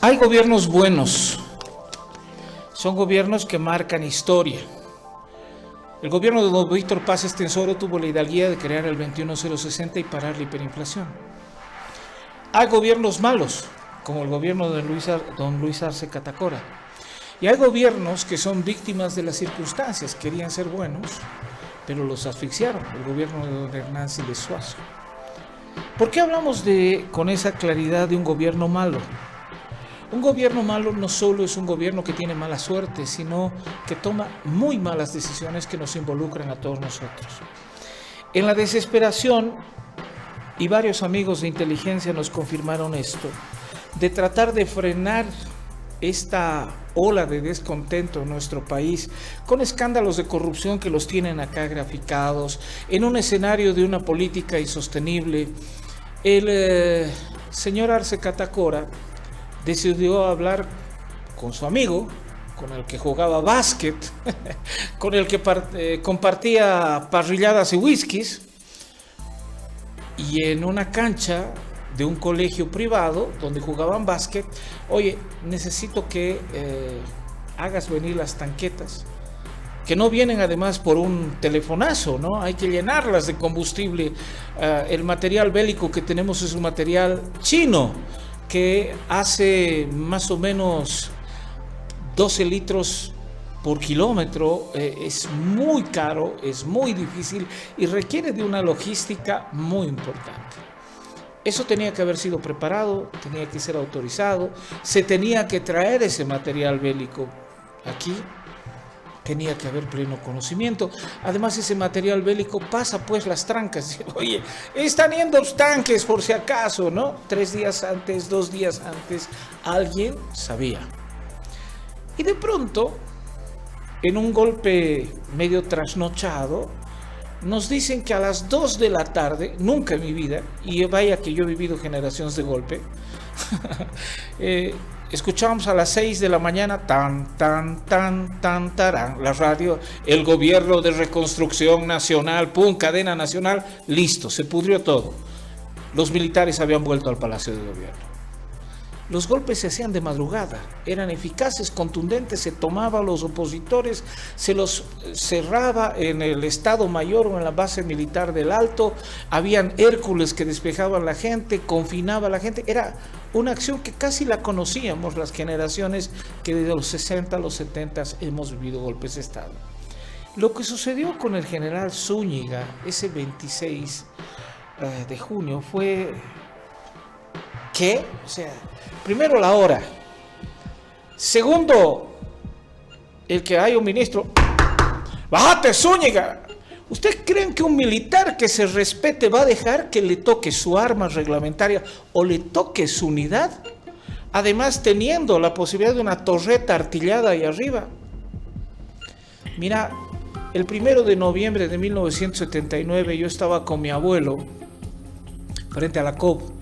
Hay gobiernos buenos, son gobiernos que marcan historia. El gobierno de don Víctor Paz Estenssoro tuvo la hidalguía de crear el 21060 y parar la hiperinflación. Hay gobiernos malos, como el gobierno de don Luis Arce Catacora. Y hay gobiernos que son víctimas de las circunstancias, querían ser buenos, pero los asfixiaron, el gobierno de don Hernán Siles Suazo. ¿Por qué hablamos con esa claridad de un gobierno malo? Un gobierno malo no solo es un gobierno que tiene mala suerte, sino que toma muy malas decisiones que nos involucran a todos nosotros. En la desesperación, y varios amigos de inteligencia nos confirmaron esto, de tratar de frenar esta ola de descontento en nuestro país, con escándalos de corrupción que los tienen acá graficados, en un escenario de una política insostenible, el señor Arce Catacora decidió hablar con su amigo, con el que jugaba básquet, con el que compartía parrilladas y whiskies, y en una cancha de un colegio privado donde jugaban básquet, oye, necesito que hagas venir las tanquetas, que no vienen además por un telefonazo, ¿no? Hay que llenarlas de combustible. El material bélico que tenemos es un material chino, que hace más o menos 12 litros por kilómetro, es muy caro, es muy difícil y requiere de una logística muy importante. Eso tenía que haber sido preparado, tenía que ser autorizado, se tenía que traer ese material bélico aquí, tenía que haber pleno conocimiento. Además, ese material bélico pasa pues las trancas. Oye, están yendo los tanques por si acaso, ¿no? 3 días antes, 2 días antes, alguien sabía. Y de pronto, en un golpe medio trasnochado, nos dicen que a las 2 de la tarde, nunca en mi vida, y vaya que yo he vivido generaciones de golpe, escuchábamos a las 6 de la mañana, tan, tarán, la radio, el gobierno de reconstrucción nacional, pum, cadena nacional, listo, se pudrió todo. Los militares habían vuelto al Palacio de Gobierno. Los golpes se hacían de madrugada, eran eficaces, contundentes, se tomaba a los opositores, se los cerraba en el Estado Mayor o en la base militar del Alto, habían Hércules que despejaban la gente, confinaba a la gente, era una acción que casi la conocíamos las generaciones que desde los 60 a los 70 hemos vivido golpes de Estado. Lo que sucedió con el general Zúñiga ese 26 de junio fue... ¿Qué? O sea, primero la hora. Segundo, el que hay un ministro. ¡Bájate, Zúñiga! ¿Ustedes creen que un militar que se respete va a dejar que le toque su arma reglamentaria o le toque su unidad? Además, teniendo la posibilidad de una torreta artillada ahí arriba. Mira, el 1 de noviembre de 1979 yo estaba con mi abuelo frente a la COP,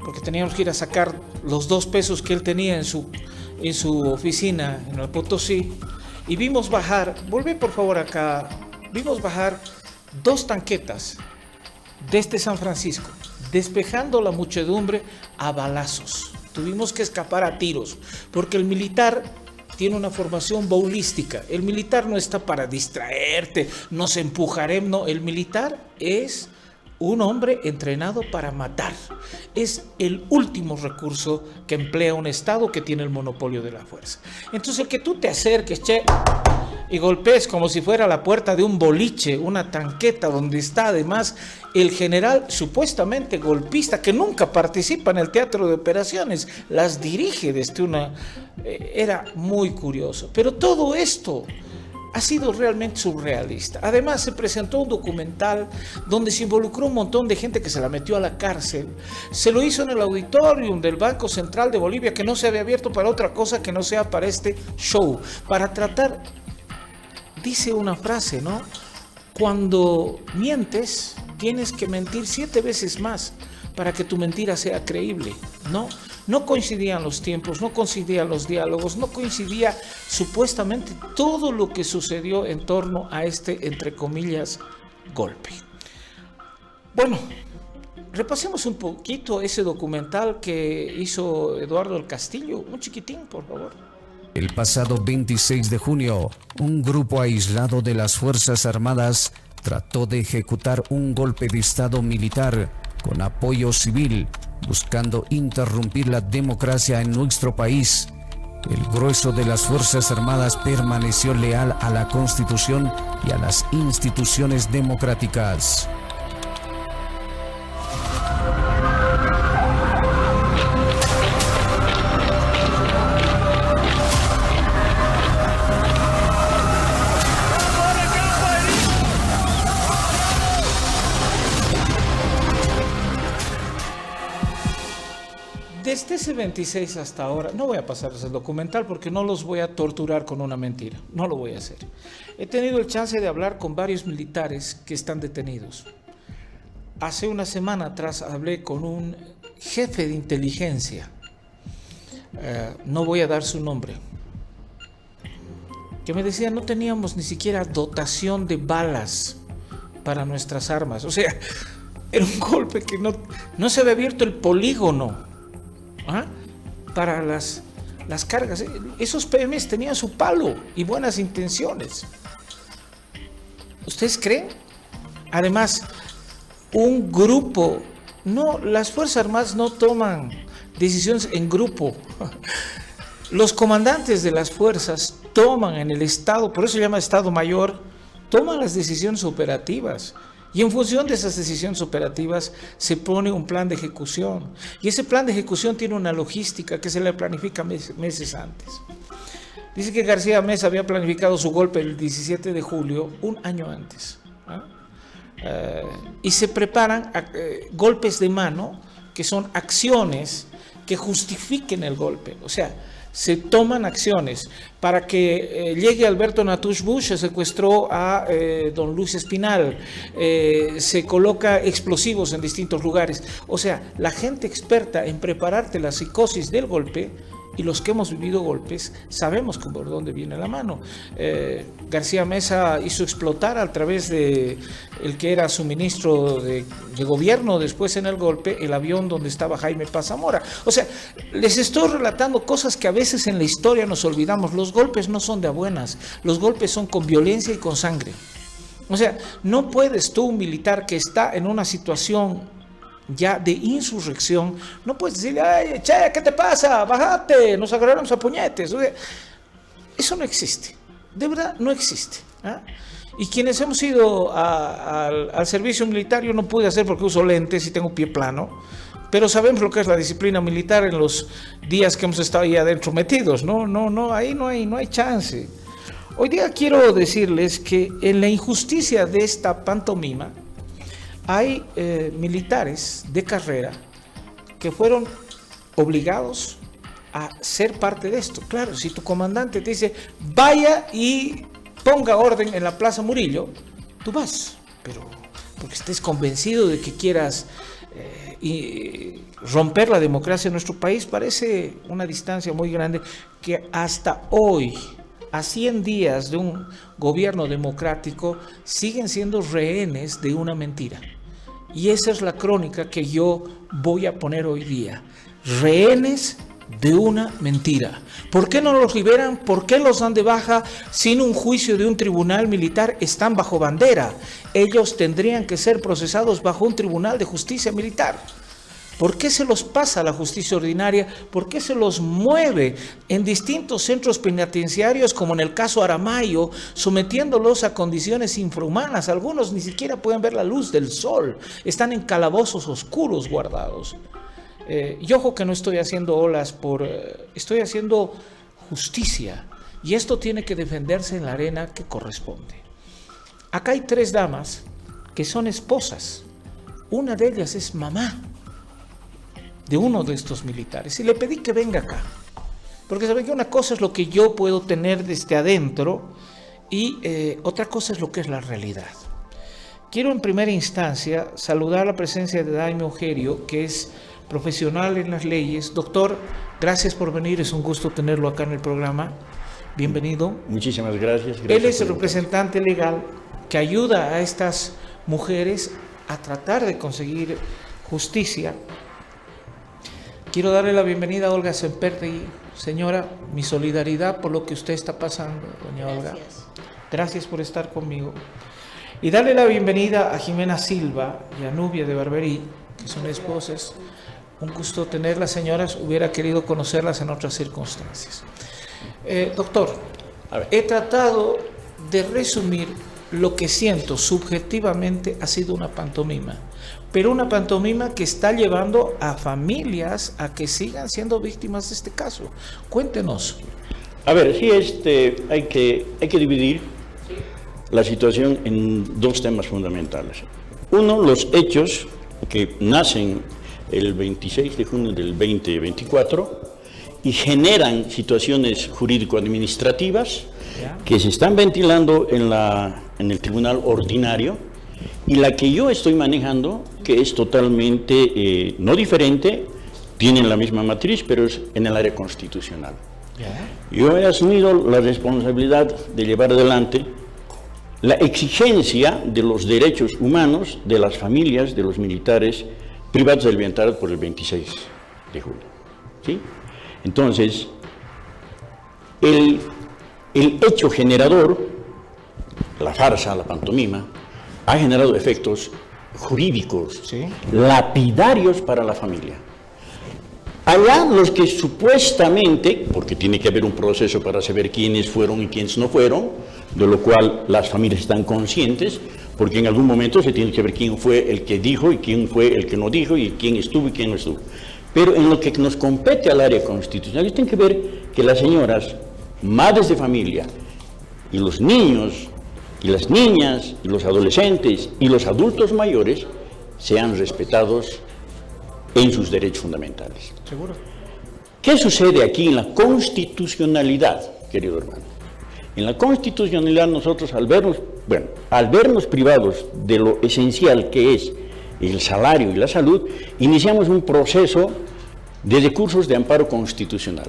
porque teníamos que ir a sacar los 2 pesos que él tenía en su oficina en el Potosí, y vimos bajar, volvé por favor acá, vimos bajar 2 tanquetas desde San Francisco, despejando la muchedumbre a balazos. Tuvimos que escapar a tiros, porque el militar tiene una formación bolística. El militar no está para distraerte, nos empujaremos, no, el militar es un hombre entrenado para matar. Es el último recurso que emplea un Estado que tiene el monopolio de la fuerza. Entonces, el que tú te acerques, y golpees como si fuera la puerta de un boliche, una tanqueta donde está además el general supuestamente golpista, que nunca participa en el teatro de operaciones, las dirige desde una... era muy curioso. Pero todo esto ha sido realmente surrealista. Además, se presentó un documental donde se involucró un montón de gente que se la metió a la cárcel. Se lo hizo en el auditorium del Banco Central de Bolivia, que no se había abierto para otra cosa que no sea para este show, para tratar, dice una frase, ¿no? Cuando mientes, tienes que mentir 7 veces más para que tu mentira sea creíble, ¿no? No coincidían los tiempos, no coincidían los diálogos, no coincidía supuestamente todo lo que sucedió en torno a este, entre comillas, golpe. Bueno, repasemos un poquito ese documental que hizo Eduardo del Castillo, un chiquitín, por favor. El pasado 26 de junio, un grupo aislado de las Fuerzas Armadas trató de ejecutar un golpe de Estado militar con apoyo civil, buscando interrumpir la democracia en nuestro país. El grueso de las Fuerzas Armadas permaneció leal a la Constitución y a las instituciones democráticas. Desde ese 26 hasta ahora, no voy a pasarles el documental porque no los voy a torturar con una mentira, no lo voy a hacer. He tenido el chance de hablar con varios militares que están detenidos. Hace una semana atrás hablé con un jefe de inteligencia, no voy a dar su nombre, que me decía no teníamos ni siquiera dotación de balas para nuestras armas. O sea, era un golpe que no se había abierto el polígono para las cargas. Esos PMs tenían su palo y buenas intenciones. ¿Ustedes creen? Además, un grupo, las Fuerzas Armadas no toman decisiones en grupo. Los comandantes de las fuerzas toman en el Estado, por eso se llama Estado Mayor, toman las decisiones operativas. Y en función de esas decisiones operativas se pone un plan de ejecución. Y ese plan de ejecución tiene una logística que se le planifica meses antes. Dice que García Meza había planificado su golpe el 17 de julio, un año antes. Y se preparan golpes de mano, que son acciones que justifiquen el golpe. O sea, se toman acciones. Para que llegue Alberto Natush Bush, se secuestró a don Luis Espinal, se coloca explosivos en distintos lugares. O sea, la gente experta en prepararte la psicosis del golpe, y los que hemos vivido golpes sabemos por dónde viene la mano. García Meza hizo explotar a través de el que era su ministro de gobierno después en el golpe, el avión donde estaba Jaime Paz Zamora. O sea, les estoy relatando cosas que a veces en la historia nos olvidamos. Los golpes no son de a buenas, los golpes son con violencia y con sangre. O sea, no puedes tú, un militar que está en una situación ya de insurrección, no puedes decirle, ay, che, ¿qué te pasa? Bájate, nos agarraron a puñetes. O sea, eso no existe, de verdad no existe. Y quienes hemos ido al servicio militar, yo no pude hacer porque uso lentes y tengo pie plano, pero sabemos lo que es la disciplina militar en los días que hemos estado ahí adentro metidos. Ahí no hay chance. Hoy día quiero decirles que en la injusticia de esta pantomima, hay militares de carrera que fueron obligados a ser parte de esto. Claro, si tu comandante te dice, vaya y ponga orden en la Plaza Murillo, tú vas, pero porque estés convencido de que quieras romper la democracia en nuestro país, parece una distancia muy grande que hasta hoy, a 100 días de un gobierno democrático, siguen siendo rehenes de una mentira. Y esa es la crónica que yo voy a poner hoy día. Rehenes de una mentira. ¿Por qué no los liberan? ¿Por qué los dan de baja sin un juicio de un tribunal militar? Están bajo bandera. Ellos tendrían que ser procesados bajo un tribunal de justicia militar. ¿Por qué se los pasa a la justicia ordinaria? ¿Por qué se los mueve en distintos centros penitenciarios, como en el caso Aramayo, sometiéndolos a condiciones infrahumanas? Algunos ni siquiera pueden ver la luz del sol, están en calabozos oscuros guardados. Y ojo que no estoy haciendo olas, estoy haciendo justicia, y esto tiene que defenderse en la arena que corresponde. Acá hay 3 damas que son esposas, una de ellas es mamá de uno de estos militares, y le pedí que venga acá, porque saben que una cosa es lo que yo puedo tener desde adentro y otra cosa es lo que es la realidad. Quiero en primera instancia saludar la presencia de Daime Ogerio, que es profesional en las leyes. Doctor, gracias por venir, es un gusto tenerlo acá en el programa. Bienvenido. Muchísimas gracias. Él es el representante legal que ayuda a estas mujeres a tratar de conseguir Justicia. Quiero darle la bienvenida a Olga Sempertegui. Señora, mi solidaridad por lo que usted está pasando, doña Olga. Gracias por estar conmigo. Y darle la bienvenida a Jimena Silva y a Nubia de Barberí, que son esposas. Un gusto tenerlas, señoras. Hubiera querido conocerlas en otras circunstancias. Doctor, he tratado de resumir lo que siento subjetivamente. Ha sido una pantomima, pero una pantomima que está llevando a familias a que sigan siendo víctimas de este caso. Cuéntenos. A ver, sí, hay que dividir la situación en dos temas fundamentales. Uno, los hechos que nacen el 26 de junio del 2024 y generan situaciones jurídico-administrativas que se están ventilando en el tribunal ordinario, y la que yo estoy manejando, que es totalmente no diferente, tienen la misma matriz, pero es en el área constitucional. Yo he asumido la responsabilidad de llevar adelante la exigencia de los derechos humanos de las familias de los militares privados de libertad por el 26 de julio. ¿Sí? Entonces, el hecho generador, la farsa, la pantomima, ha generado efectos jurídicos, ¿sí?, lapidarios para la familia. Allá los que supuestamente, porque tiene que haber un proceso para saber quiénes fueron y quiénes no fueron, de lo cual las familias están conscientes, porque en algún momento se tiene que ver quién fue el que dijo y quién fue el que no dijo y quién estuvo y quién no estuvo. Pero en lo que nos compete al área constitucional, tienen que ver que las señoras, madres de familia, y los niños, y las niñas, y los adolescentes, y los adultos mayores, sean respetados en sus derechos fundamentales. ¿Seguro? ¿Qué sucede aquí en la constitucionalidad, querido hermano? En la constitucionalidad nosotros al vernos privados de lo esencial que es el salario y la salud, iniciamos un proceso de recursos de amparo constitucional.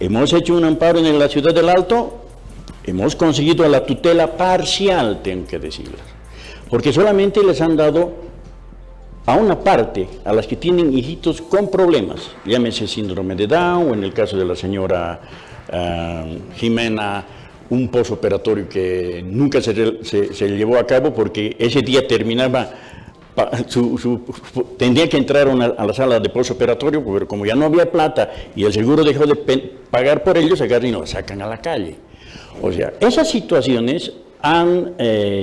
Hemos hecho un amparo en la ciudad del Alto, hemos conseguido la tutela parcial, tengo que decirles, porque solamente les han dado a una parte, a las que tienen hijitos con problemas, llámese síndrome de Down, o en el caso de la señora Jimena, un posoperatorio que nunca se llevó a cabo porque ese día terminaba, tendría que entrar a la sala de posoperatorio, pero como ya no había plata y el seguro dejó de pagar por ellos, agarran y nos sacan a la calle. O sea, esas situaciones han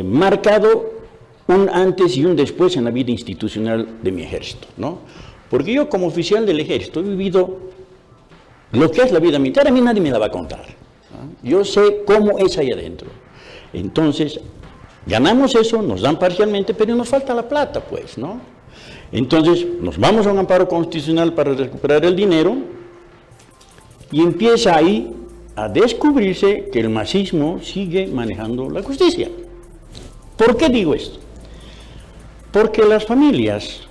marcado un antes y un después en la vida institucional de mi ejército, ¿no? Porque yo como oficial del ejército he vivido lo que es la vida militar, a mí nadie me la va a contar, ¿no? Yo sé cómo es ahí adentro. Entonces, ganamos eso, nos dan parcialmente, pero nos falta la plata, pues, ¿no? Entonces, nos vamos a un amparo constitucional para recuperar el dinero y empieza ahí a descubrirse que el masismo sigue manejando la justicia. ¿Por qué digo esto? Porque las familias,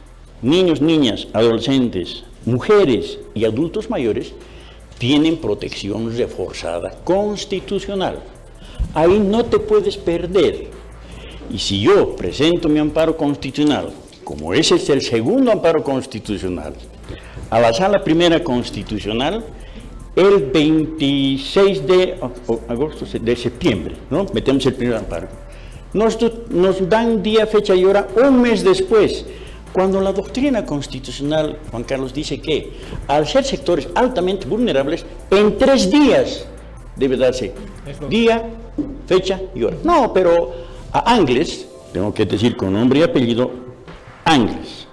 niños, niñas, adolescentes, mujeres y adultos mayores tienen protección reforzada constitucional. Ahí no te puedes perder. Y si yo presento mi amparo constitucional, como ese es el segundo amparo constitucional, a la Sala Primera Constitucional, el 26 de septiembre, ¿no?, metemos el primer amparo. Nos dan día, fecha y hora un mes después, cuando la doctrina constitucional, Juan Carlos, dice que al ser sectores altamente vulnerables, en 3 días debe darse día, fecha y hora. No, pero a Angles, tengo que decir con nombre y apellido, Angles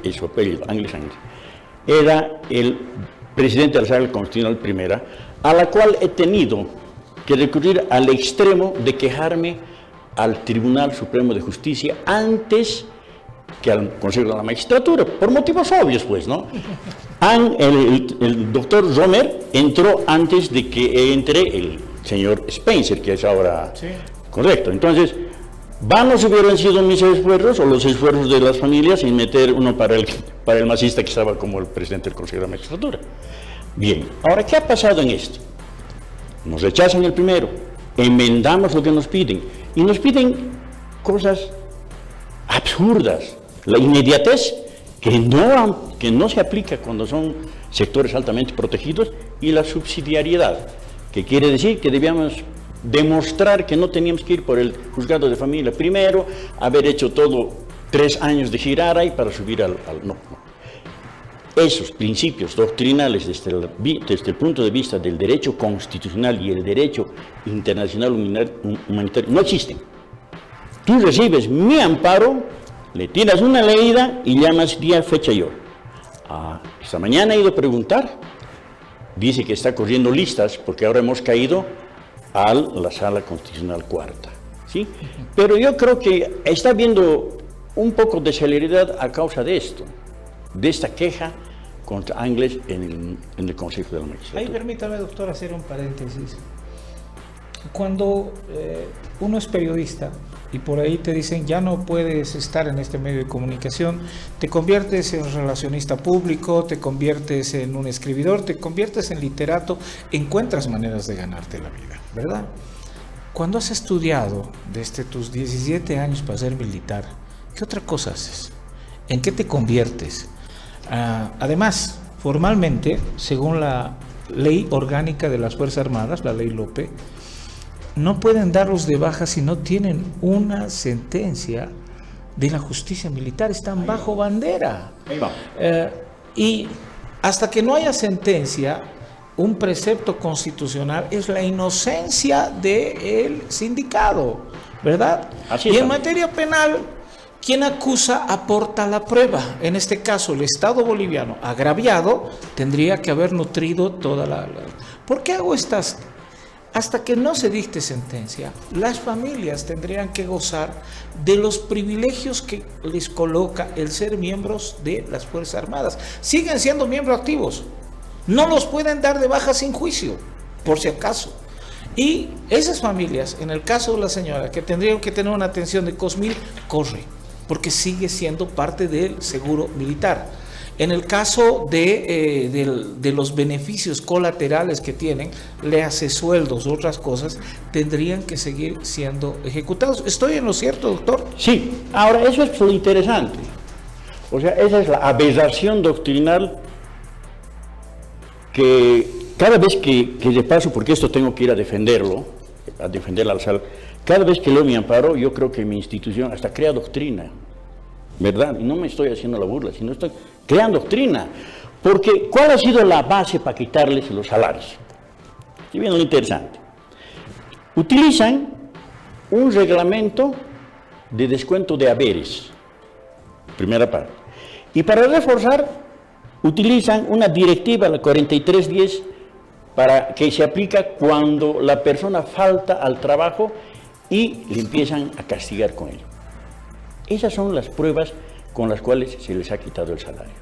es su apellido, Angles, era el presidente de la Sala Constitucional Primera, a la cual he tenido que recurrir al extremo de quejarme al Tribunal Supremo de Justicia antes que al Consejo de la Magistratura, por motivos obvios, pues, ¿no? El doctor Romer entró antes de que entre el señor Spencer, que es ahora correcto. Entonces, vanos hubieran sido mis esfuerzos o los esfuerzos de las familias en meter uno para el masista que estaba como el presidente del Consejo de la Magistratura. Bien, ahora, ¿qué ha pasado en esto? Nos rechazan el primero, enmendamos lo que nos piden, y nos piden cosas absurdas, la inmediatez que no se aplica cuando son sectores altamente protegidos, y la subsidiariedad, que quiere decir que debíamos demostrar que no teníamos que ir por el juzgado de familia primero, haber hecho todo 3 años de Giraray para subir no. Esos principios doctrinales desde el punto de vista del derecho constitucional y el derecho internacional humanitario no existen. Tú recibes mi amparo, le tiras una leída y llamas día, fecha y hora. Esta mañana he ido a preguntar, dice que está corriendo listas porque ahora hemos caído a la Sala Constitucional Cuarta, ¿sí? Pero yo creo que está habiendo un poco de celeridad a causa de esto, de esta queja contra Angles en el Consejo de la Magistratura. Ahí permítame, doctor, hacer un paréntesis. Cuando uno es periodista y por ahí te dicen ya no puedes estar en este medio de comunicación, te conviertes en relacionista público, te conviertes en un escribidor, te conviertes en literato, encuentras maneras de ganarte la vida, ¿verdad? Cuando has estudiado desde tus 17 años para ser militar, ¿qué otra cosa haces? ¿En qué te conviertes? Además, formalmente, según la Ley Orgánica de las Fuerzas Armadas, la Ley Lope, no pueden darlos de baja si no tienen una sentencia de la justicia militar, están bajo bandera. Y hasta que no haya sentencia, un precepto constitucional es la inocencia del sindicado, ¿verdad? Así y es. en materia penal, quien acusa aporta la prueba. En este caso, el Estado boliviano agraviado tendría que haber nutrido toda la... ¿Por qué hago estas? Hasta que no se dicte sentencia, las familias tendrían que gozar de los privilegios que les coloca el ser miembros de las Fuerzas Armadas. Siguen siendo miembros activos. No los pueden dar de baja sin juicio, por si acaso. Y esas familias, en el caso de la señora, que tendrían que tener una atención de COSMIL, corre, porque sigue siendo parte del seguro militar. En el caso de los beneficios colaterales que tienen, le hace sueldos, otras cosas, tendrían que seguir siendo ejecutados. ¿Estoy en lo cierto, doctor? Sí, ahora eso es lo interesante. O sea, esa es la aberración doctrinal que cada vez que le paso, porque esto tengo que ir a defenderlo, a defender al sal, cada vez que leo mi amparo, yo creo que mi institución hasta crea doctrina, ¿verdad? Y no me estoy haciendo la burla, sino estoy creando doctrina. Porque, ¿cuál ha sido la base para quitarles los salarios? Y viene lo interesante. Utilizan un reglamento de descuento de haberes, primera parte. Y para reforzar, utilizan una directiva, la 4310, para que se aplica cuando la persona falta al trabajo y le empiezan a castigar con ello. Esas son las pruebas con las cuales se les ha quitado el salario.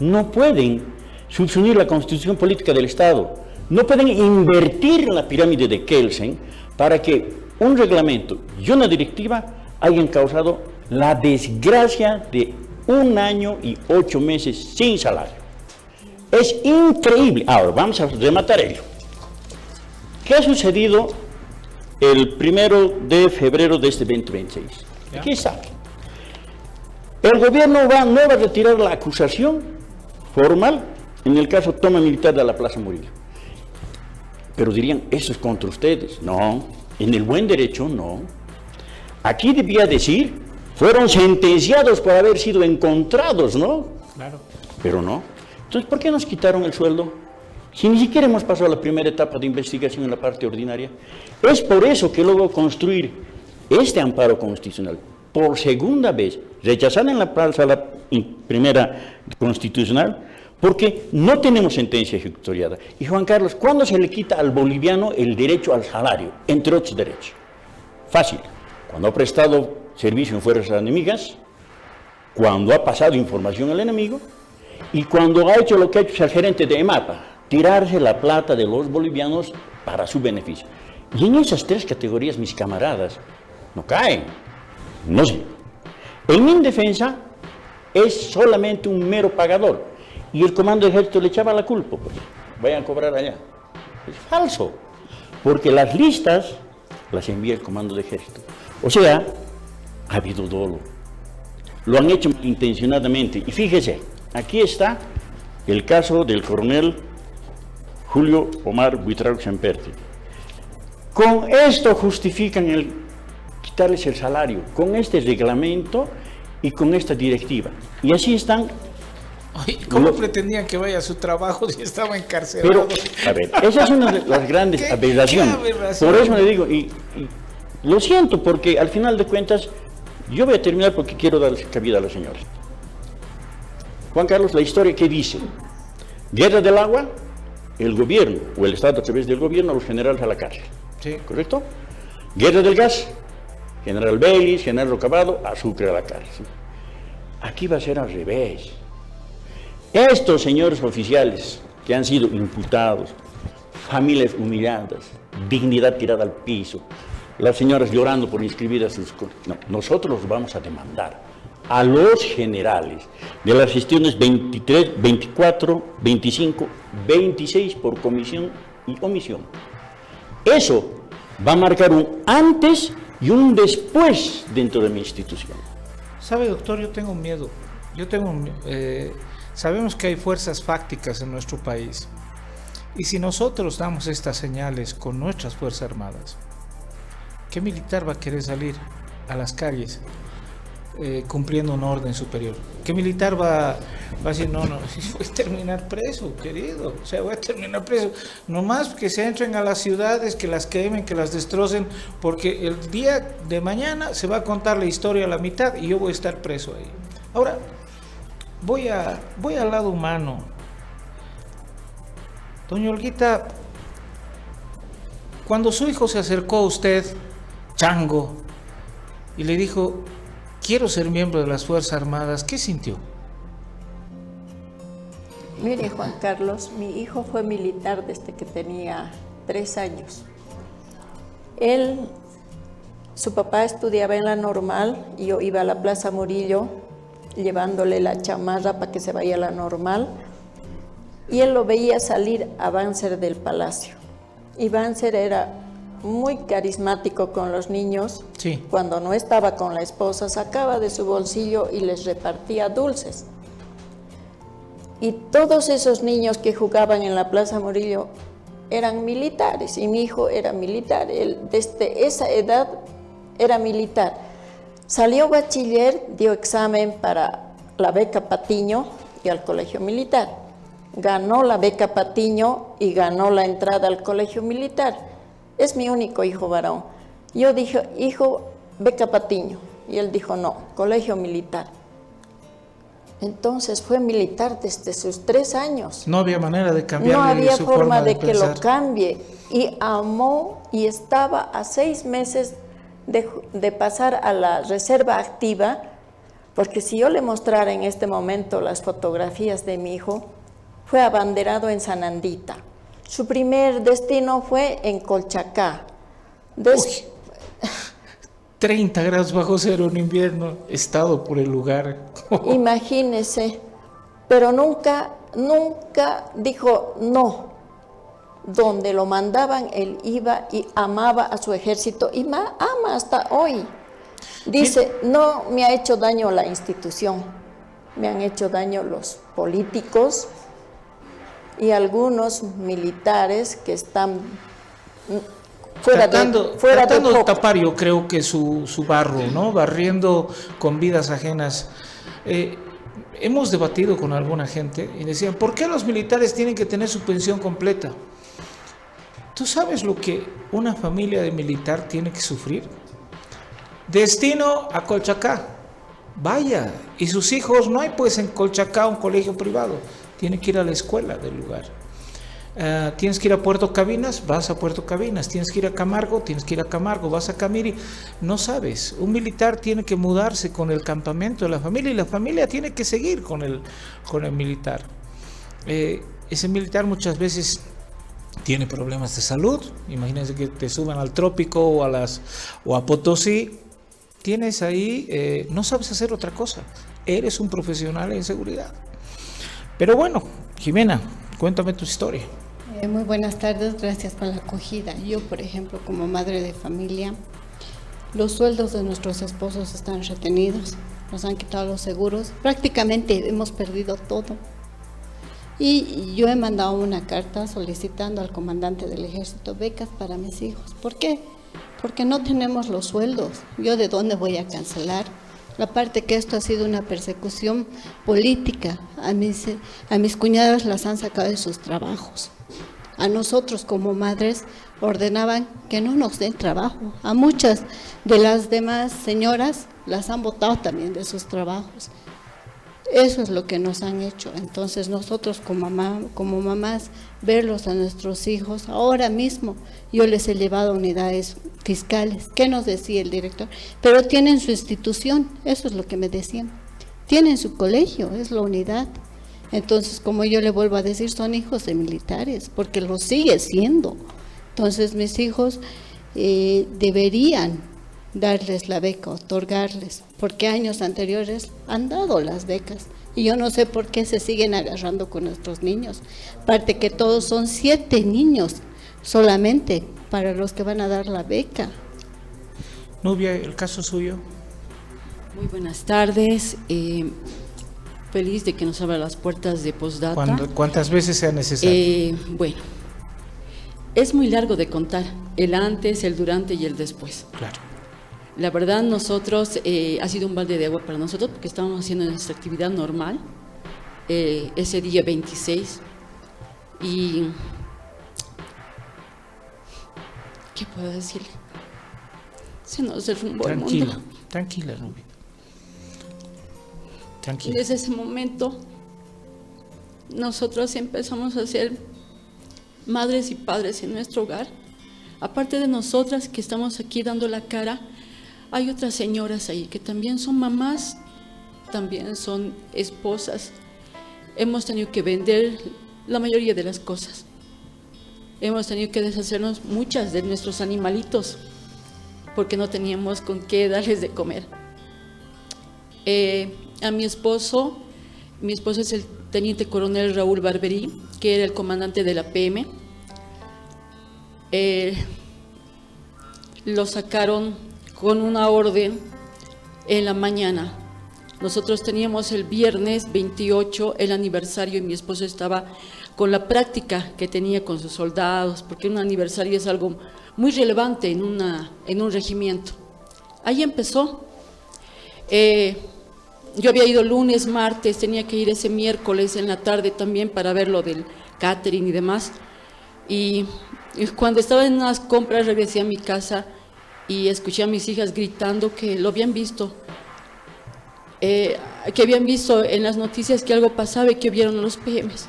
No pueden subsumir la constitución política del Estado, no pueden invertir en la pirámide de Kelsen para que un reglamento y una directiva hayan causado la desgracia de 1 año y 8 meses sin salario. Es increíble. Ahora, vamos a rematar ello. ¿Qué ha sucedido el 1 de febrero de este 2026? Aquí está. El gobierno no va a retirar la acusación formal en el caso toma militar de la Plaza Murillo. Pero dirían, eso es contra ustedes. No, en el buen derecho no. Aquí debía decir, fueron sentenciados por haber sido encontrados, ¿no? Claro. Pero no. Entonces, ¿por qué nos quitaron el sueldo? Si ni siquiera hemos pasado la primera etapa de investigación en la parte ordinaria. Es por eso que luego construir este amparo constitucional, por segunda vez, rechazar en la sala primera constitucional, porque no tenemos sentencia ejecutoriada. Y Juan Carlos, ¿cuándo se le quita al boliviano el derecho al salario, entre otros derechos? Fácil. Cuando ha prestado servicio en fuerzas enemigas, cuando ha pasado información al enemigo, y cuando ha hecho lo que ha hecho el gerente de EMAPA, tirarse la plata de los bolivianos para su beneficio. Y en esas 3 categorías, mis camaradas, no caen. No sé. En mi defensa es solamente un mero pagador. Y el comando de ejército le echaba la culpa, pues, vayan a cobrar allá. Es falso, porque las listas las envía el comando de ejército. O sea, ha habido dolo. lo han hecho intencionadamente. Y fíjese, aquí está el caso del coronel Julio Omar Buitrago Semperti. Con esto justifican el quitarles el salario, con este reglamento y con esta directiva. Y así están. Oye, ¿cómo pretendían que vaya a su trabajo si estaba encarcelado? Pero, a ver, esa es una de las grandes aberraciones. Por eso le digo, y lo siento, porque al final de cuentas, yo voy a terminar porque quiero darles cabida a los señores. Juan Carlos, la historia que dice, guerra del agua, el gobierno, o el Estado a través del gobierno, los generales a la cárcel. Sí. ¿Correcto? Guerra del gas, general Baylis, general Rocabado, a Sucre a la cárcel. Aquí va a ser al revés. Estos señores oficiales que han sido imputados, familias humilladas, dignidad tirada al piso, las señoras llorando por inscribir a sus... No, nosotros los vamos a demandar a los generales de las gestiones 23, 24, 25, 26 por comisión y omisión. Eso va a marcar un antes y un después dentro de mi institución. ¿Sabe, doctor? Yo tengo miedo. Sabemos que hay fuerzas fácticas en nuestro país. Y si nosotros damos estas señales con nuestras Fuerzas Armadas, ¿qué militar va a querer salir a las calles cumpliendo una orden superior? ¿Qué militar va a decir, no, voy a terminar preso, querido? O sea, voy a terminar preso. Nomás que se entren a las ciudades, que las quemen, que las destrocen, porque el día de mañana se va a contar la historia a la mitad y yo voy a estar preso ahí. Ahora, voy al lado humano. Doña Olguita, cuando su hijo se acercó a usted, chango, y le dijo, quiero ser miembro de las Fuerzas Armadas, ¿qué sintió? Mire, Juan Carlos, mi hijo fue militar desde que tenía 3 años. Su papá estudiaba en la normal y yo iba a la Plaza Murillo llevándole la chamarra para que se vaya a la normal, y él lo veía salir a Banzer del Palacio. Y Banzer era muy carismático con los niños. Sí. Cuando no estaba con la esposa, sacaba de su bolsillo y les repartía dulces. Y todos esos niños que jugaban en la Plaza Murillo eran militares, y mi hijo era militar. Él desde esa edad era militar. Salió bachiller, dio examen para la beca Patiño y al colegio militar. Ganó la beca Patiño y ganó la entrada al colegio militar. Es mi único hijo varón. Yo dije, hijo, beca Patiño. Y él dijo, no, colegio militar. Entonces fue militar desde sus 3 años. No había manera de cambiar. No había su forma de que pensar. lo cambie. Y amó, y estaba a 6 meses de pasar a la reserva activa, porque si yo le mostrara en este momento las fotografías de mi hijo, fue abanderado en Sanandita. Su primer destino fue en Colchacá. 30 grados bajo cero en invierno, estado por el lugar. Imagínese, pero nunca dijo no. Donde lo mandaban, él iba y amaba a su ejército y ama hasta hoy. Dice, no me ha hecho daño la institución, me han hecho daño los políticos y algunos militares que están tratando de de tapar, yo creo que su barro, ¿no? Barriendo con vidas ajenas. Hemos debatido con alguna gente y decían, ¿por qué los militares tienen que tener su pensión completa? ¿Tú sabes lo que una familia de militar tiene que sufrir? Destino a Colchacá. Vaya, y sus hijos no hay pues en Colchacá un colegio privado. Tiene que ir a la escuela del lugar. Tienes que ir a Puerto Cabinas, vas a Puerto Cabinas. Tienes que ir a Camargo, tienes que ir a Camargo. Vas a Camiri. No sabes, un militar tiene que mudarse con el campamento de la familia y la familia tiene que seguir con el militar. Ese militar muchas veces tiene problemas de salud. Imagínense que te suban al trópico o a Potosí. Tienes ahí, no sabes hacer otra cosa. Eres un profesional en seguridad. Pero bueno, Jimena, cuéntame tu historia. Muy buenas tardes, gracias por la acogida. Yo, por ejemplo, como madre de familia, los sueldos de nuestros esposos están retenidos. nos han quitado los seguros, prácticamente hemos perdido todo. Y yo he mandado una carta solicitando al comandante del ejército becas para mis hijos. ¿Por qué? Porque no tenemos los sueldos. ¿Yo de dónde voy a cancelar? Aparte que esto ha sido una persecución política. A mis cuñadas las han sacado de sus trabajos. A nosotros como madres ordenaban que no nos den trabajo. A muchas de las demás señoras las han botado también de sus trabajos. Eso es lo que nos han hecho. Entonces nosotros como mamás, verlos a nuestros hijos, ahora mismo yo les he llevado a unidades fiscales. ¿Qué nos decía el director? Pero tienen su institución, eso es lo que me decían. Tienen su colegio, es la unidad. Entonces, como yo le vuelvo a decir, son hijos de militares, porque lo sigue siendo. Entonces mis hijos deberían darles la beca, otorgarles, porque años anteriores han dado las becas y yo no sé por qué se siguen agarrando con nuestros niños, aparte que todos son 7 niños solamente para los que van a dar la beca. Nubia, el caso suyo. Muy buenas tardes, feliz de que nos abra las puertas de Postdata. ¿Cuántas veces sea necesario? Bueno, es muy largo de contar, el antes, el durante y el después. Claro. La verdad, nosotros, ha sido un balde de agua para nosotros porque estábamos haciendo nuestra actividad normal ese día 26 y ¿qué puedo decirle? Se nos derrumbó el mundo. Tranquila, Nubia. Tranquila. Desde ese momento nosotros empezamos a ser madres y padres en nuestro hogar. Aparte de nosotras que estamos aquí dando la cara, hay otras señoras ahí que también son mamás, también son esposas. Hemos tenido que vender la mayoría de las cosas. Hemos tenido que deshacernos muchas de nuestros animalitos porque no teníamos con qué darles de comer. A mi esposo es el teniente coronel Raúl Barberí, que era el comandante de la PM. Lo sacaron con una orden en la mañana. Nosotros teníamos el viernes 28 el aniversario y mi esposo estaba con la práctica que tenía con sus soldados, porque un aniversario es algo muy relevante en un regimiento. Ahí empezó. Yo había ido lunes, martes, tenía que ir ese miércoles en la tarde también para ver lo del catering y demás. Y cuando estaba en unas compras regresé a mi casa y escuché a mis hijas gritando que lo habían visto, que habían visto en las noticias que algo pasaba y que vieron a los PMs.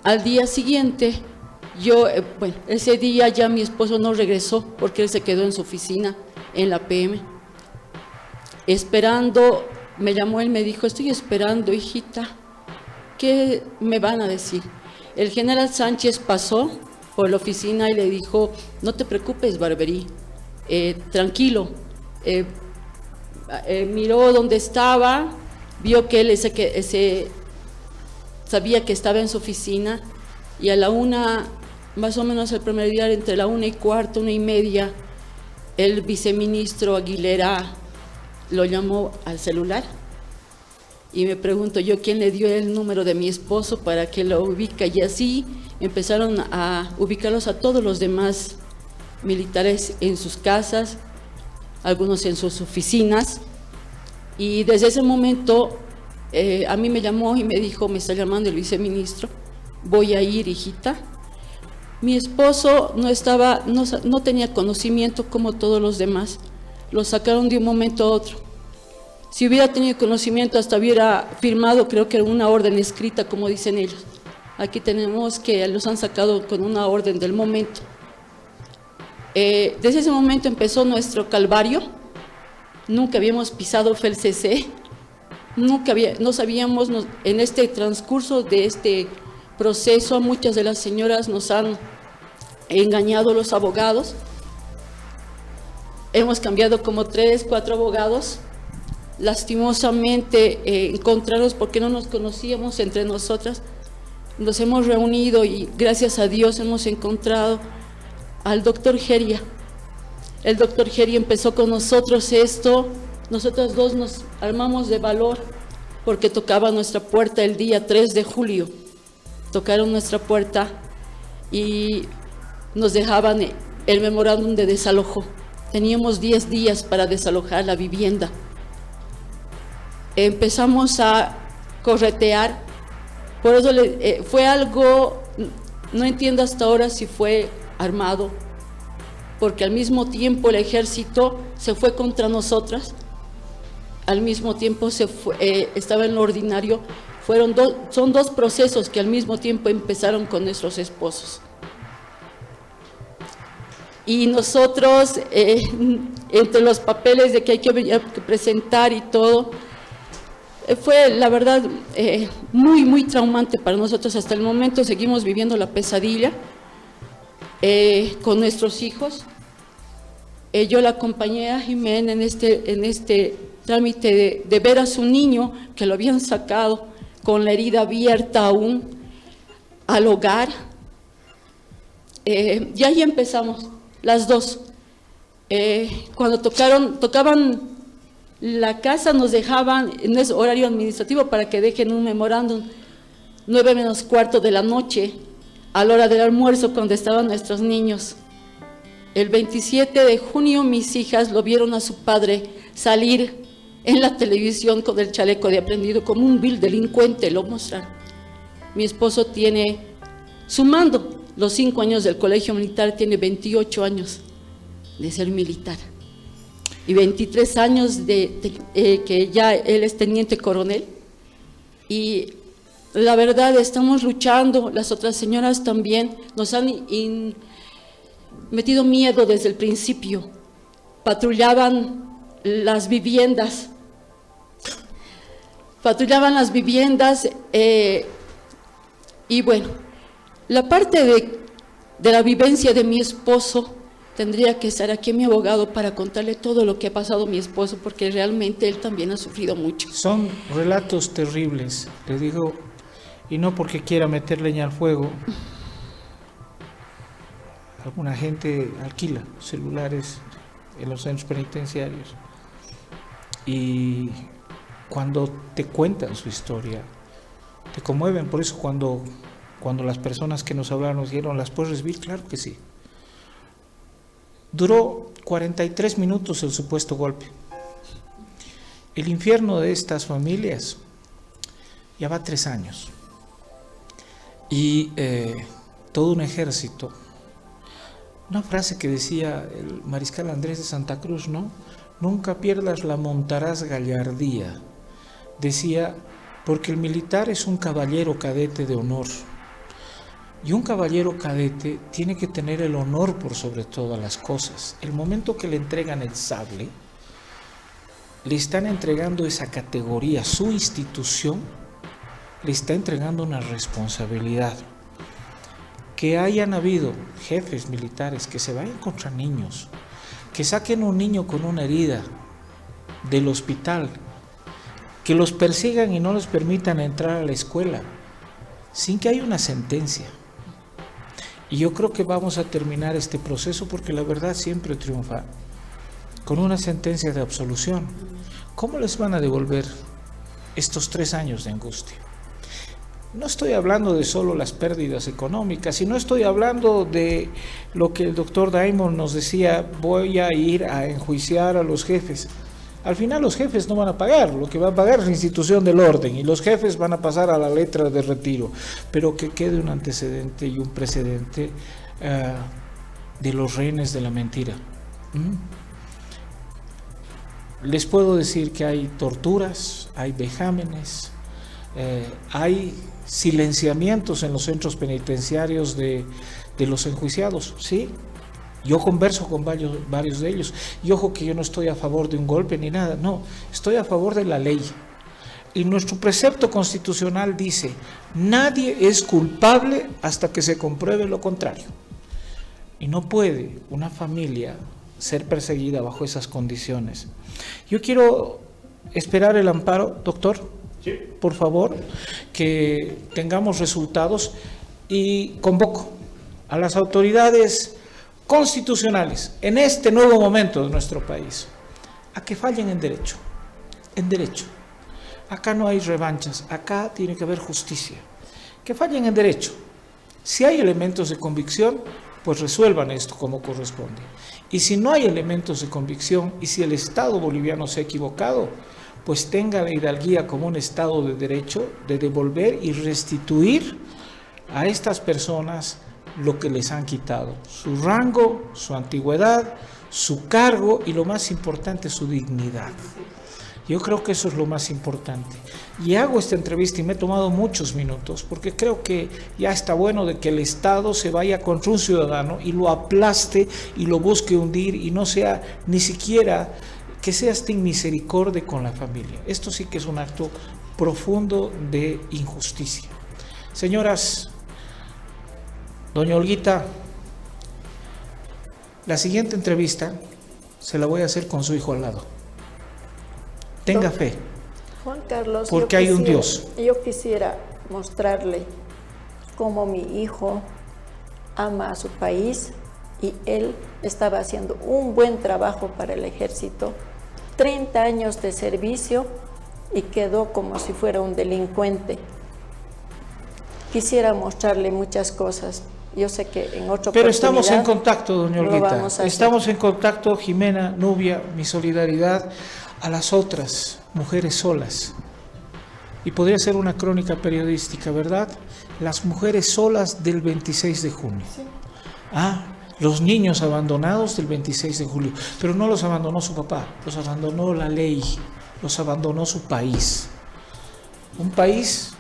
Al día siguiente, ese día ya mi esposo no regresó porque él se quedó en su oficina en la PM. Esperando, me llamó él, me dijo, estoy esperando, hijita, ¿qué me van a decir? El general Sánchez pasó por la oficina y le dijo, no te preocupes, Barberí, tranquilo. Miró dónde estaba, vio que él sabía que estaba en su oficina y a la 1, más o menos el primer día, entre la 1:15, 1:30, el viceministro Aguilera lo llamó al celular y me pregunto yo quién le dio el número de mi esposo para que lo ubique, y así empezaron a ubicarlos a todos los demás militares en sus casas, algunos en sus oficinas, y desde ese momento a mí me llamó y me dijo, me está llamando el viceministro, voy a ir, hijita. Mi esposo no tenía conocimiento como todos los demás, lo sacaron de un momento a otro. Si hubiera tenido conocimiento hasta hubiera firmado, creo que una orden escrita, como dicen ellos. Aquí tenemos que los han sacado con una orden del momento. Desde ese momento empezó nuestro calvario. Nunca habíamos pisado FELCC, no sabíamos, en este transcurso de este proceso, muchas de las señoras nos han engañado los abogados. Hemos cambiado como 3, 4 abogados, lastimosamente encontrarlos porque no nos conocíamos entre nosotras. Nos hemos reunido y gracias a Dios hemos encontrado al doctor Geria. El doctor Geria empezó con nosotros esto nosotras dos nos armamos de valor porque tocaba nuestra puerta el día 3 de julio. Tocaron nuestra puerta y nos dejaban el memorándum de desalojo. Teníamos 10 días para desalojar la vivienda. Empezamos a corretear, por eso fue algo, no entiendo hasta ahora si fue armado, porque al mismo tiempo el ejército se fue contra nosotras, al mismo tiempo estaba en lo ordinario. Son dos procesos que al mismo tiempo empezaron con nuestros esposos. Y nosotros, entre los papeles de que hay que presentar y todo, fue la verdad muy, muy traumante para nosotros. Hasta el momento seguimos viviendo la pesadilla con nuestros hijos. Yo la acompañé a Jimena en este trámite de ver a su niño, que lo habían sacado con la herida abierta aún, al hogar. Y ahí empezamos, las dos. Cuando tocaban la casa, nos dejaban, no es horario administrativo para que dejen un memorándum, 9:15 de la noche, a la hora del almuerzo, cuando estaban nuestros niños. El 27 de junio mis hijas lo vieron a su padre salir en la televisión con el chaleco de aprendido como un vil delincuente, lo mostraron. Mi esposo tiene, sumando los 5 años del colegio militar, tiene 28 años de ser militar y 23 años que ya él es teniente coronel. Y la verdad estamos luchando, las otras señoras también nos han metido miedo desde el principio. Patrullaban las viviendas, y bueno, la parte de la vivencia de mi esposo, tendría que estar aquí mi abogado para contarle todo lo que ha pasado mi esposo, porque realmente él también ha sufrido mucho. Son relatos terribles, le digo, y no porque quiera meter leña al fuego. Alguna gente alquila celulares en los centros penitenciarios y cuando te cuentan su historia te conmueven. Por eso cuando las personas que nos hablaron nos dijeron, ¿las puedes recibir? Claro que sí. Duró 43 minutos el supuesto golpe. El infierno de estas familias ya va 3 años y todo un ejército. Una frase que decía el mariscal Andrés de Santa Cruz, ¿no? Nunca pierdas la montaraz gallardía. Decía, porque el militar es un caballero cadete de honor. Y un caballero cadete tiene que tener el honor por sobre todas las cosas. El momento que le entregan el sable, le están entregando esa categoría, su institución le está entregando una responsabilidad. Que hayan habido jefes militares que se vayan contra niños, que saquen un niño con una herida del hospital, que los persigan y no les permitan entrar a la escuela, sin que haya una sentencia. Y yo creo que vamos a terminar este proceso porque la verdad siempre triunfa, con una sentencia de absolución. ¿Cómo les van a devolver estos 3 años de angustia? No estoy hablando de solo las pérdidas económicas, sino estoy hablando de lo que el doctor Diamond nos decía, voy a ir a enjuiciar a los jefes. Al final los jefes no van a pagar, lo que va a pagar es la institución del orden y los jefes van a pasar a la letra de retiro, pero que quede un antecedente y un precedente de los rehenes de la mentira. Les puedo decir que hay torturas, hay vejámenes, hay silenciamientos en los centros penitenciarios de los enjuiciados, ¿sí? Yo converso con varios de ellos, y ojo que yo no estoy a favor de un golpe ni nada, no, estoy a favor de la ley. Y nuestro precepto constitucional dice, nadie es culpable hasta que se compruebe lo contrario. Y no puede una familia ser perseguida bajo esas condiciones. Yo quiero esperar el amparo, doctor, sí, por favor, que tengamos resultados, y convoco a las autoridades constitucionales en este nuevo momento de nuestro país a que fallen en derecho. en derecho. Acá no hay revanchas, acá tiene que haber justicia. Que fallen en derecho. Si hay elementos de convicción, pues resuelvan esto como corresponde. Y si no hay elementos de convicción y si el Estado boliviano se ha equivocado, pues tenga la hidalguía como un Estado de derecho de devolver y restituir a estas personas lo que les han quitado, su rango, su antigüedad, su cargo y lo más importante, su dignidad. Yo creo que eso es lo más importante. Y hago esta entrevista y me he tomado muchos minutos porque creo que ya está bueno de que el Estado se vaya contra un ciudadano y lo aplaste y lo busque hundir y no sea ni siquiera que sea sin misericordia con la familia. Esto sí que es un acto profundo de injusticia. Señoras, doña Olguita, la siguiente entrevista se la voy a hacer con su hijo al lado. Tenga fe. Juan Carlos, porque hay un Dios. Yo quisiera mostrarle cómo mi hijo ama a su país y él estaba haciendo un buen trabajo para el ejército, 30 años de servicio y quedó como si fuera un delincuente. Quisiera mostrarle muchas cosas. Yo sé que en otra Pero estamos en contacto, doña Olguita. Estamos hacer. en contacto, Jimena, Nubia, mi solidaridad a las otras mujeres solas. Y podría ser una crónica periodística, ¿verdad? Las mujeres solas del 26 de junio. Sí. Los niños abandonados del 26 de julio. Pero no los abandonó su papá, los abandonó la ley, los abandonó su país. Un país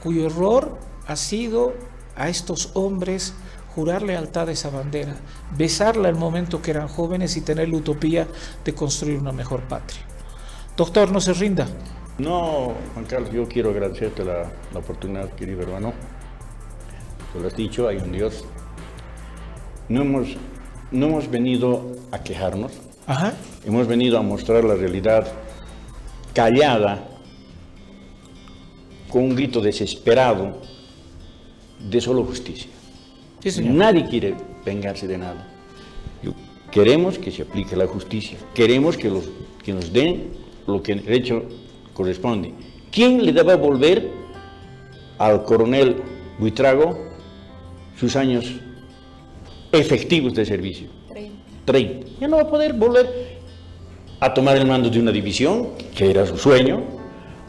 cuyo error ha sido a estos hombres jurar lealtad a esa bandera, besarla el momento que eran jóvenes y tener la utopía de construir una mejor patria. Doctor, no se rinda. No, Juan Carlos, yo quiero agradecerte la oportunidad, querido hermano. Tú lo has dicho, hay un Dios. No hemos venido a quejarnos, Ajá. hemos venido a mostrar la realidad callada, con un grito desesperado de solo justicia. Sí, señor. Nadie quiere vengarse de nada. Queremos que se aplique la justicia, queremos que nos den lo que el derecho corresponde. ¿Quién le debe volver al coronel Buitrago sus años efectivos de servicio? 30. Ya no va a poder volver a tomar el mando de una división, que era su sueño,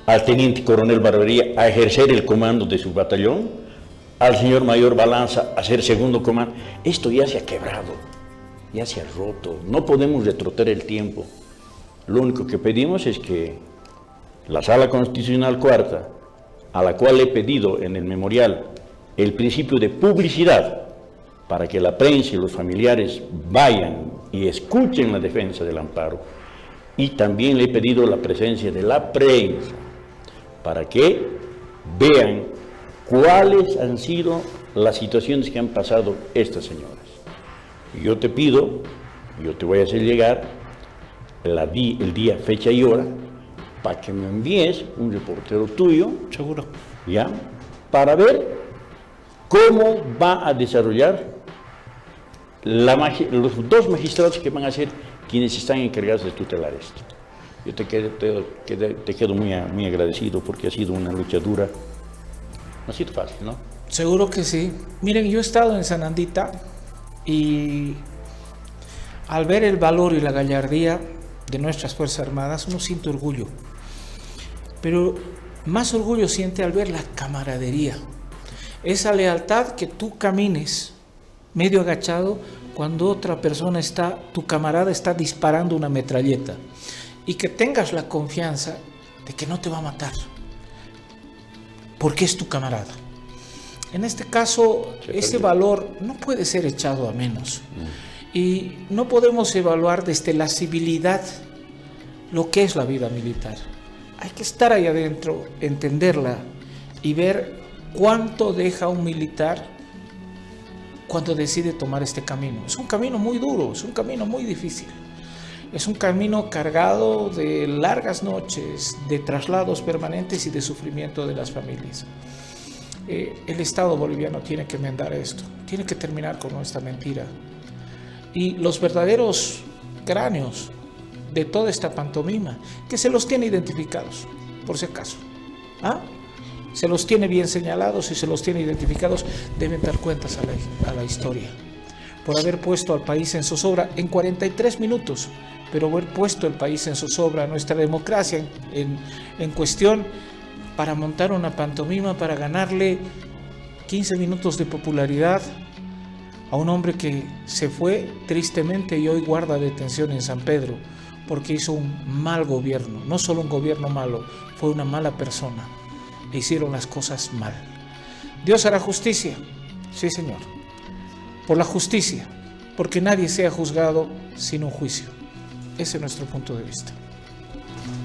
al teniente coronel Barbería a ejercer el comando de su batallón, al señor mayor Balanza a ser segundo comando. Esto ya se ha quebrado, ya se ha roto, no podemos retrotraer el tiempo. Lo único que pedimos es que la Sala Constitucional Cuarta, a la cual he pedido en el memorial el principio de publicidad, para que la prensa y los familiares vayan y escuchen la defensa del amparo, y también le he pedido la presencia de la prensa, para que vean cuáles han sido las situaciones que han pasado estas señoras. Y yo te pido, yo te voy a hacer llegar el día, fecha y hora, para que me envíes un reportero tuyo, Seguro. ¿ya? Para ver cómo va a desarrollar los dos magistrados que van a ser quienes están encargados de tutelar esto. Yo te quedo muy agradecido porque ha sido una lucha dura. No ha sido fácil, ¿no? Seguro que sí. Miren, yo he estado en Sanandita y al ver el valor y la gallardía de nuestras Fuerzas Armadas, uno siente orgullo. Pero más orgullo siente al ver la camaradería. Esa lealtad que tú camines medio agachado cuando otra persona tu camarada está disparando una metralleta. Y que tengas la confianza de que no te va a matar. Porque es tu camarada. En este caso, ese valor no puede ser echado a menos. Y no podemos evaluar desde la civilidad lo que es la vida militar. Hay que estar ahí adentro, entenderla y ver cuánto deja un militar cuando decide tomar este camino. Es un camino muy duro, es un camino muy difícil. Es un camino cargado de largas noches, de traslados permanentes y de sufrimiento de las familias. El Estado boliviano tiene que enmendar esto, tiene que terminar con esta mentira. Y los verdaderos cráneos de toda esta pantomima, que se los tiene identificados, por si acaso. ¿Ah? Se los tiene bien señalados y se los tiene identificados, deben dar cuentas a la historia. Por haber puesto al país en zozobra en 43 minutos, pero haber puesto el país en zozobra, nuestra democracia en cuestión, para montar una pantomima, para ganarle 15 minutos de popularidad a un hombre que se fue tristemente y hoy guarda detención en San Pedro, porque hizo un mal gobierno, no solo un gobierno malo, fue una mala persona, e hicieron las cosas mal. Dios hará justicia, sí Señor, por la justicia, porque nadie sea juzgado sin un juicio. Ese es nuestro punto de vista.